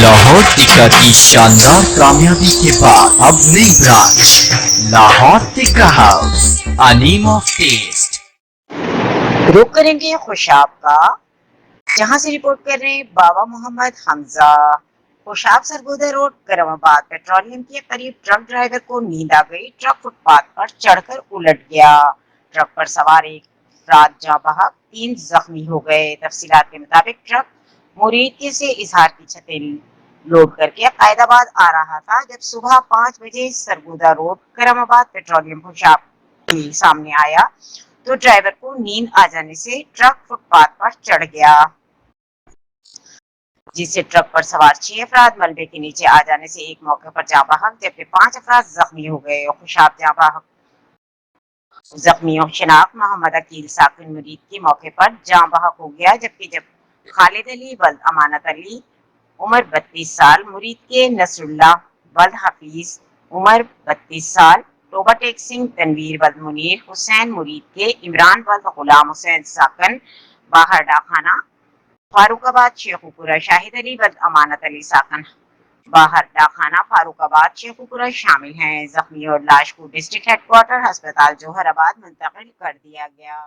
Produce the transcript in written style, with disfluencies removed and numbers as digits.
लाहौर टिक्का की शानदार कामयाबी के बाद अब नई branch Lahore tikka house, a name of taste। रुक करेंगे खुशाब का, जहां से रिपोर्ट कर रहे हैं बाबा मोहम्मद हमजा। खुशाब सरगोदा रोड करमाबाद पेट्रोलियम के करीब ट्रक ड्राइवर को नींद आ गई। ट्रक फुटपाथ पर चढ़कर उलट गया। ट्रक पर सवार एक अफराद जाँ बहक, 3 जख्मी हो गए। तफसीलात के मुताबिक ट्रक मुरीद से इजहार की छतें लोड करके कायदाबाद आ रहा था जब सुबह 5 बजे सरगोदा रोड करमाबाद पेट्रोलियम खुशाब के सामने आया तो ड्राइवर को नींद आ जाने से ट्रक फुटपाथ पर चढ़ गया, जिससे ट्रक पर सवार 6 अफराद मलबे के नीचे आ जाने से एक मौके पर जाँ बहक जबकि 5 अफराद जख्मी हो गए। खुशाब जाँ बहक जख्मियों की शिनाख्त मोहम्मद अकील साकिन मुरीद की मौके पर जाँ बहक हो गया, जब खालिद अली वल्द अमानत अली उम्र 32 साल, मुरीद के नसरुल्लाह वल्द हफीज उम्र 32 साल, टोबा टेक सिंह, तनवीर वल्द मुनीर, हुसैन मुरीद के, इमरान वल्द गुलाम हुसैन साकन बाहर डाखाना, फारूकाबाद शेखुपुरा, शाहिद अली वल्द अमानत अली साकन बाहर डाखाना फारूकाबाद शेखुपुरा शामिल हैं। जख्मी और लाश को डिस्ट्रिक्ट हेडक्वार्टर अस्पताल जोहराबाद मुंतकिल कर दिया गया।